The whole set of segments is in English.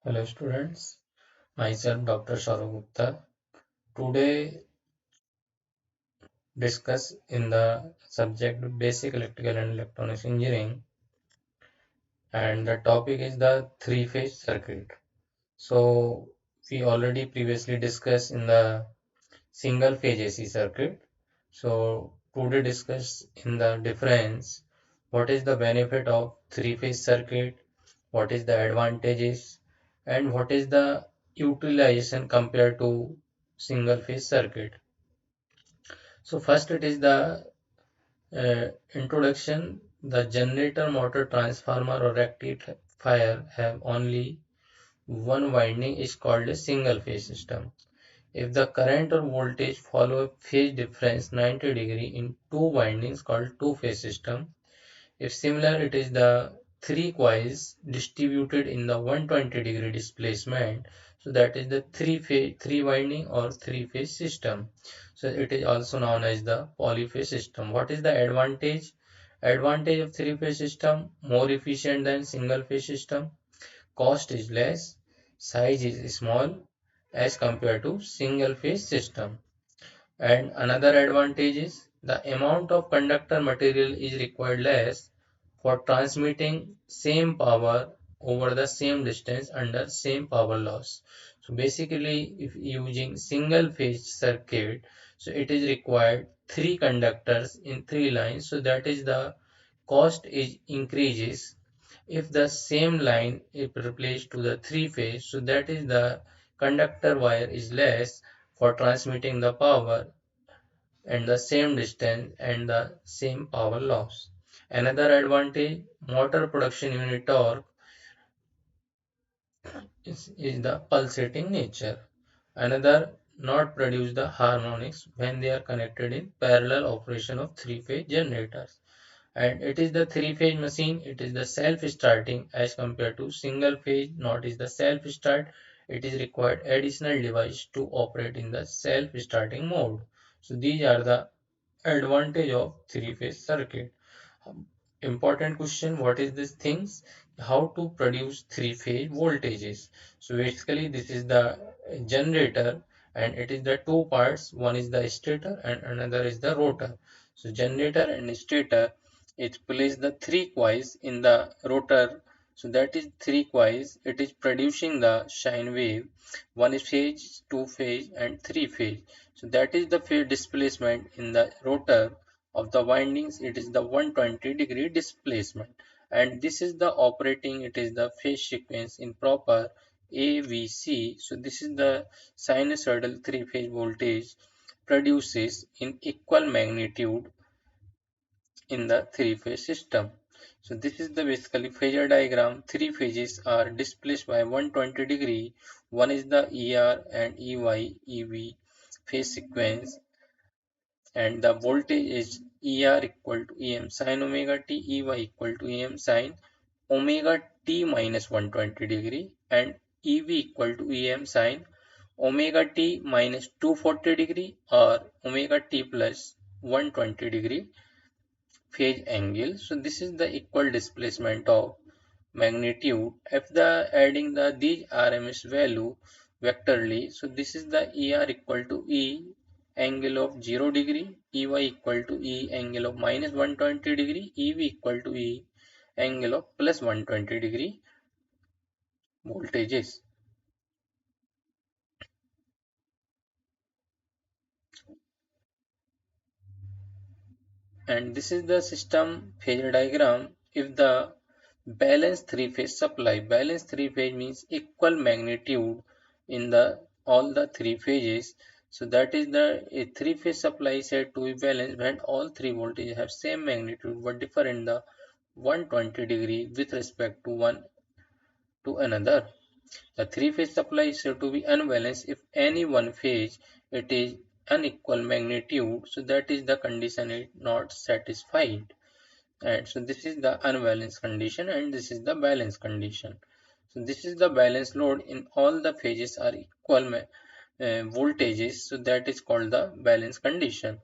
Hello students, myself Dr. Saurabh Gupta. Today discuss in the subject Basic Electrical and Electronics Engineering, and the topic is the three-phase circuit. So we already previously discussed in the single-phase AC circuit. So today discuss in the difference, what is the benefit of three-phase circuit, what is the advantages, and what is the utilization compared to single-phase circuit. So first it is the introduction. The generator, motor, transformer or rectifier have only one winding is called a single phase system. If the current or voltage follow a phase difference 90 degree in two windings called two phase system. If similar, it is the three coils distributed in the 120-degree displacement. So that is the three winding or three phase system. So it is also known as the polyphase system. What is the advantage? Advantage of three phase system: more efficient than single phase system, cost is less, size is small as compared to single phase system. And another advantage is the amount of conductor material is required less for transmitting same power over the same distance under same power loss. So basically, if using single phase circuit, so it is required three conductors in three lines. So that is the cost is increases. If the same line is replaced to the three phase, so that is the conductor wire is less for transmitting the power and the same distance and the same power loss. Another advantage, motor production unit torque is the pulsating nature. Another, not produce the harmonics when they are connected in parallel operation of three-phase generators. And it is the three-phase machine, it is the self-starting as compared to single phase, not is the self-start. It is required additional device to operate in the self-starting mode. So these are the advantage of three-phase circuit. Important question, what is this things? How to produce three-phase voltages? So basically this is the generator, and it is the two parts. One is the stator and another is the rotor. So generator and stator, it places the three coils in the rotor. So that is three coils. It is producing the sine wave. One is phase, two phase and three phase. So that is the phase displacement in the rotor of the windings. It is the 120-degree displacement, and this is the operating, it is the phase sequence in proper AVC. So this is the sinusoidal three-phase voltage produces in equal magnitude in the three-phase system. So this is the basically phasor diagram. Three phases are displaced by 120 degree. One is the ER and EY EV phase sequence, and the voltage is ER equal to EM sin omega t, EY equal to EM sin omega t minus 120 degree, and EV equal to EM sin omega t minus 240 degree or omega t plus 120 degree phase angle. So this is the equal displacement of magnitude. If the adding the these RMS value vectorly, so this is the ER equal to E angle of 0 degree, EY equal to E angle of minus 120 degree, EV equal to E angle of plus 120 degree voltages. And this is the system phasor diagram. If the balanced three-phase supply, balanced three-phase means equal magnitude in the all the three phases. So that is the a three-phase supply is said to be balanced when all three voltages have same magnitude but differ in the 120 degree with respect to one to another. The three-phase supply is said to be unbalanced if any one phase it is unequal magnitude. So that is the condition is not satisfied. And so this is the unbalanced condition and this is the balanced condition. So this is the balanced load in all the phases are equal voltages. So that is called the balanced condition.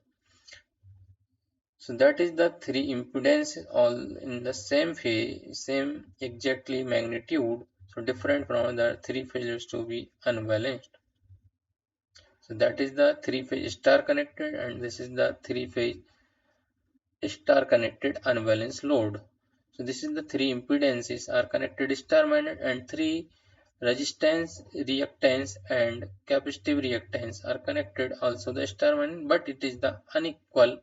So that is the three impedances all in the same phase, same exactly magnitude. So So different from the three phases to be unbalanced. So that is the three phase star connected, and this is the three phase star connected unbalanced load. So this is the three impedances are connected star minded, and three resistance, reactance and capacitive reactance are connected also the star minded, but it is the unequal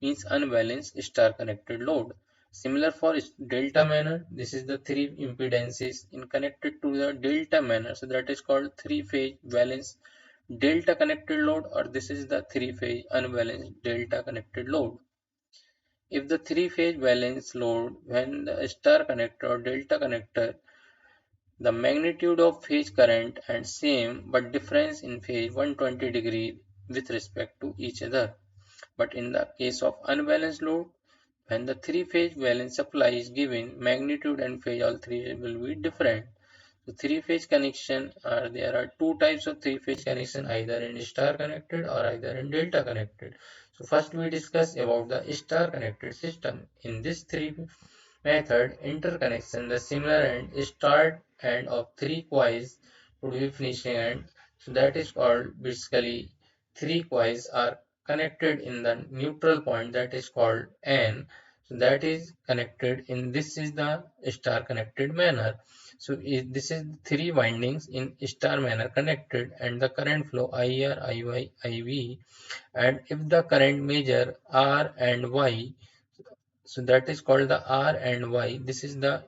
means unbalanced star connected load. Similar for delta manner, this is the three impedances in connected to the delta manner. So that is called three phase balanced delta connected load, or this is the three phase unbalanced delta connected load. If the three phase balance load when the star connector or delta connector, the magnitude of phase current and same but difference in phase 120 degree with respect to each other. But in the case of unbalanced load, when the three phase balance supply is given, magnitude and phase all three will be different. So three-phase connection there are two types of three-phase connection, either in star connected or either in delta connected. So first we discuss about the star connected system. In this three method, interconnection, the similar end start end of three coils would be finishing end. So that is called basically three coils are connected in the neutral point that is called N. So that is connected in this is the star connected manner. So this is three windings in star manner connected, and the current flow IR, IY, IV, and if the current measure R and Y, so that is called the R and Y. This is the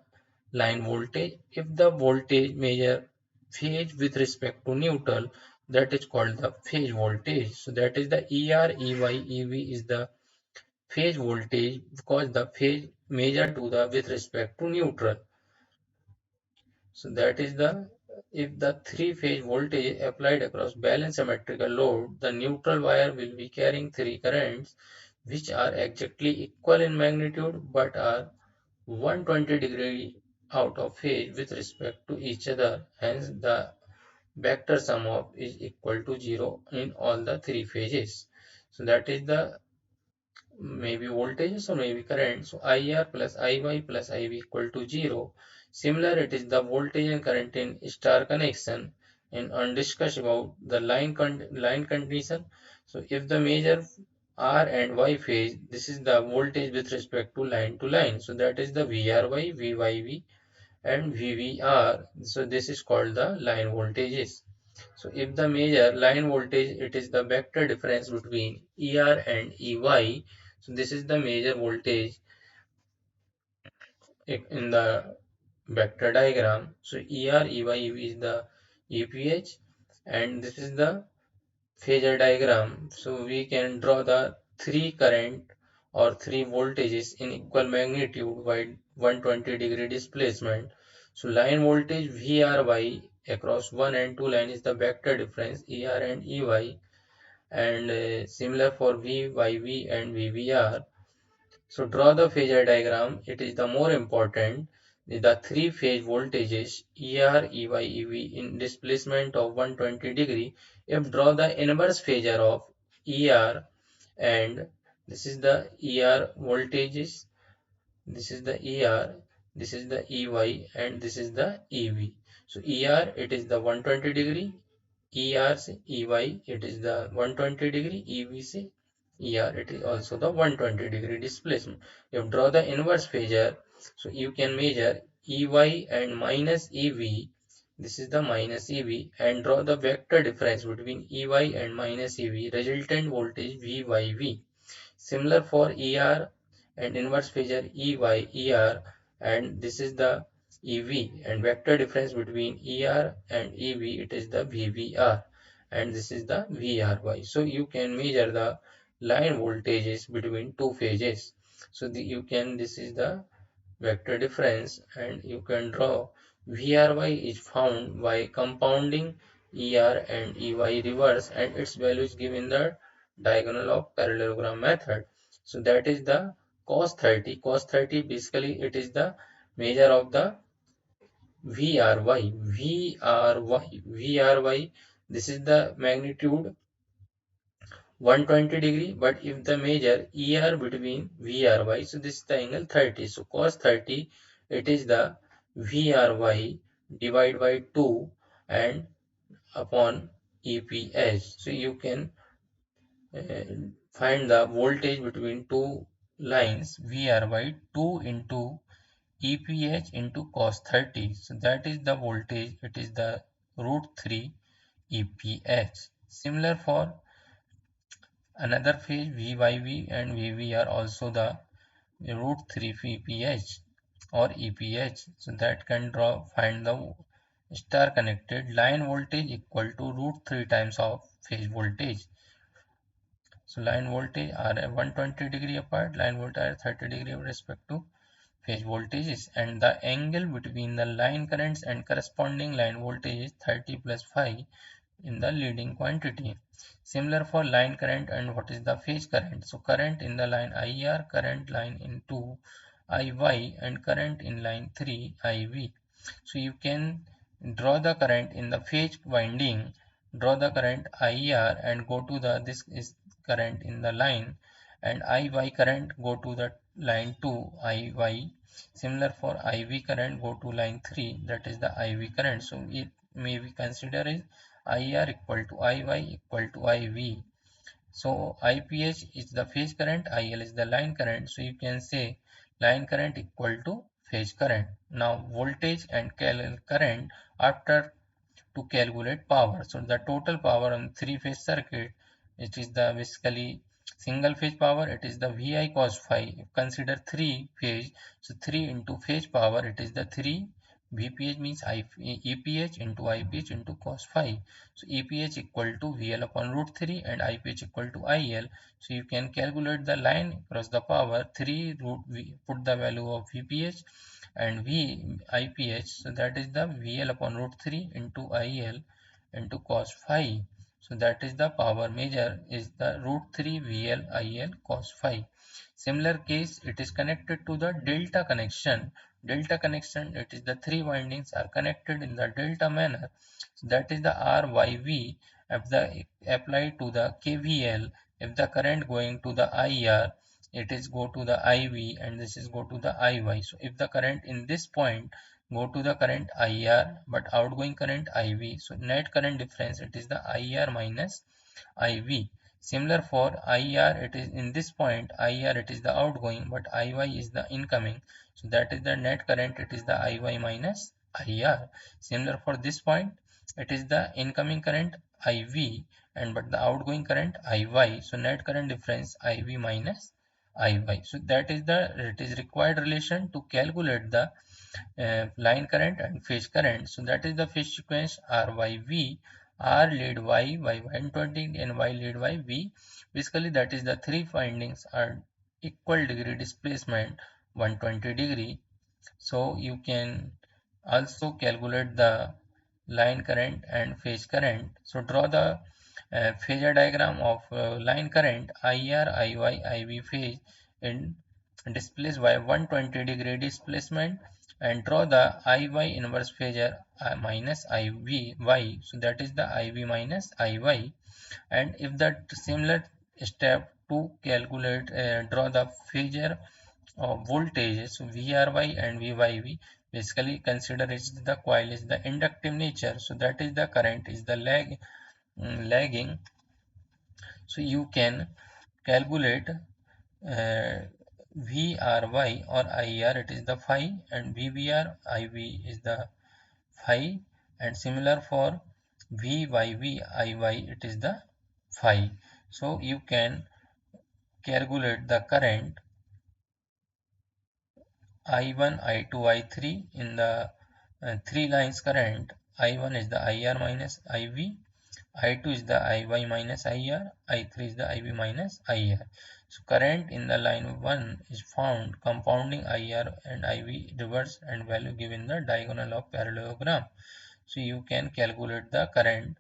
line voltage. If the voltage measure phase with respect to neutral, that is called the phase voltage. So that is the ER, EY, EV is the phase voltage because the phase measure to the with respect to neutral. So that is the if the three-phase voltage applied across balanced symmetrical load, the neutral wire will be carrying three currents which are exactly equal in magnitude but are 120 degree out of phase with respect to each other. Hence, the vector sum of is equal to 0 in all the three phases. So that is the maybe voltages or maybe current. So IR plus IY plus IV equal to 0. Similar, it is the voltage and current in star connection. And on discuss about the line condition. So if the measure R and Y phase, this is the voltage with respect to line. So that is the VRY, VYV and VVR. So this is called the line voltages. So if the measure line voltage, it is the vector difference between ER and EY. So this is the major voltage in the vector diagram. So ER, EY, EV is the EPH, and this is the phasor diagram. So we can draw the three current or three voltages in equal magnitude by 120 degree displacement. So line voltage VRY across 1 and 2 line is the vector difference ER and EY, and similar for VYV and VVR. So draw the phasor diagram. It is the more important. The three phase voltages ER, EY, EV in displacement of 120 degree. If draw the inverse phasor of ER, and this is the ER voltages, this is the ER, this is the EY, and this is the EV. So ER, it is the 120 degree, ER से EY, it is the 120 degree, EV से ER, it is also the 120 degree displacement. You draw the inverse phasor, so you can measure EY and minus EV. This is the minus EV, and draw the vector difference between EY and minus EV, resultant voltage VYV. Similar for ER and inverse phasor EY, ER, and this is the EV, and vector difference between ER and EV, it is the VVR, and this is the VRY. So you can measure the line voltages between two phases. So this is the vector difference, and you can draw VRY is found by compounding ER and EY reverse, and its value is given the diagonal of parallelogram method. So that is the cos 30. Cos 30 basically it is the measure of the VRY. VRY. This is the magnitude 120 degree, but if the measure ER between VRY, so this is the angle 30. So cos 30, it is the VRY divide by 2 and upon EPH. So you can uh, find the voltage between two lines VR by 2 into EPH into cos 30. So that is the voltage. It is the root 3 EPH. Similar for another phase VYV and VV are also the root 3 EPH or EPH. So that can find the star connected line voltage equal to root 3 times of phase voltage. So line voltage are 120 degree apart, line voltage are 30 degree with respect to phase voltages, and the angle between the line currents and corresponding line voltage is 30 plus phi in the leading quantity. Similar for line current and what is the phase current. So current in the line IR, current line in 2 IY and current in line 3 IV. So you can draw the current in the phase winding, draw the current IR and go to the this is current in the line, and IY current go to the line 2 IY. Similar for IV current go to line 3, that is the IV current. So it may be considered as IR equal to IY equal to IV. So IPH is the phase current, IL is the line current. So you can say line current equal to phase current. Now voltage and current after to calculate power. So the total power on three-phase circuit, it is the basically single phase power, it is the VI cos phi. Consider three phase, so 3 into phase power, it is the 3 VPH means EPH into IPH into cos phi. So EPH equal to VL upon root 3 and IPH equal to IL. So you can calculate the line across the power 3 root V, put the value of VPH and V IPH, so that is the VL upon root 3 into IL into cos phi. So that is the power measure is the root 3 VL IL cos phi. Similar case, it is connected to the delta connection. Delta connection, it is the three windings are connected in the delta manner. So that is the RYV. If the applied to the KVL, if the current going to the IR, it is go to the IV and this is go to the IY. So if the current in this point go to the current IR but outgoing current IV, so net current difference it is the IR minus IV. Similar for IR, it is in this point IR it is the outgoing but IY is the incoming. So that is the net current, it is the IY minus IR. Similar for this point, it is the incoming current IV and but the outgoing current IY. So net current difference IV minus IY. So that is the it is required relation to calculate the line current and phase current. So that is the phase sequence RYV. R lead Y, Y 120 and Y lead Y V. Basically that is the three findings are equal degree displacement 120 degree. So you can also calculate the line current and phase current. So draw the phasor diagram of line current IR, IY, IV phase in displaced by 120 degree displacement, and draw the IY inverse phasor minus IVY. So that is the IV minus IY. And if that similar step to calculate draw the phasor of voltage, so VRY and VYV, basically consider is the coil is the inductive nature, so that is the current is the lagging. So you can calculate VRY or IR, it is the phi, and VBR IV is the phi, and similar for VYV IY, it is the phi. So you can calculate the current I1, I2, I3 in the three lines current. I1 is the IR minus IV, I2 is the IY minus IR, I3 is the IB minus IR. So current in the line 1 is found compounding IR and IV reverse and value given the diagonal of parallelogram. So you can calculate the current.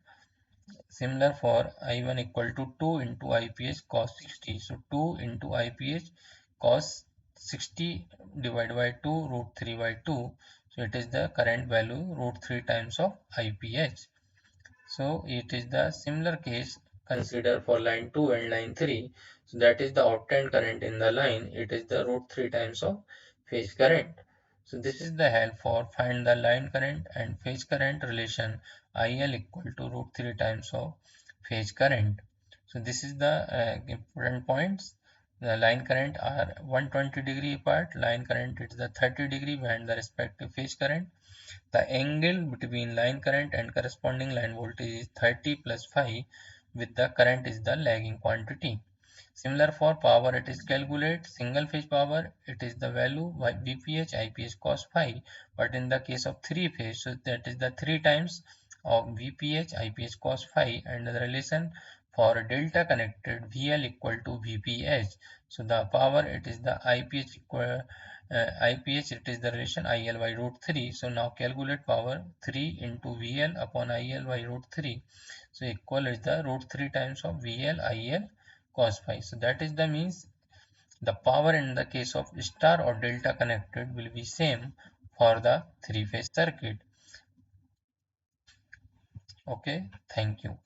Similar for I1 equal to 2 into IPH cos 60. So 2 into IPH cos 60 divided by 2 root 3 by 2. So it is the current value root 3 times of IPH. So it is the similar case consider for line 2 and line 3. So that is the obtained current in the line. It is the root 3 times of phase current. So this is the help for find the line current and phase current relation IL equal to root 3 times of phase current. So this is the important points. The line current are 120 degree apart. Line current is the 30 degree behind the respective phase current. The angle between line current and corresponding line voltage is 30 plus phi, with the current is the lagging quantity. Similar for power, it is calculate single phase power, it is the value by VPH IPH cos phi, but in the case of three phase, so that is the 3 times of VPH IPH cos phi, and the relation for delta connected VL equal to VPH. So the power, it is the IPH equal IPH, it is the relation IL by root 3. So now calculate power 3 into VL upon IL by root 3. So equal is the root 3 times of VL IL cos phi. So that is the means the power in the case of star or delta connected will be same for the three phase circuit. Okay, thank you.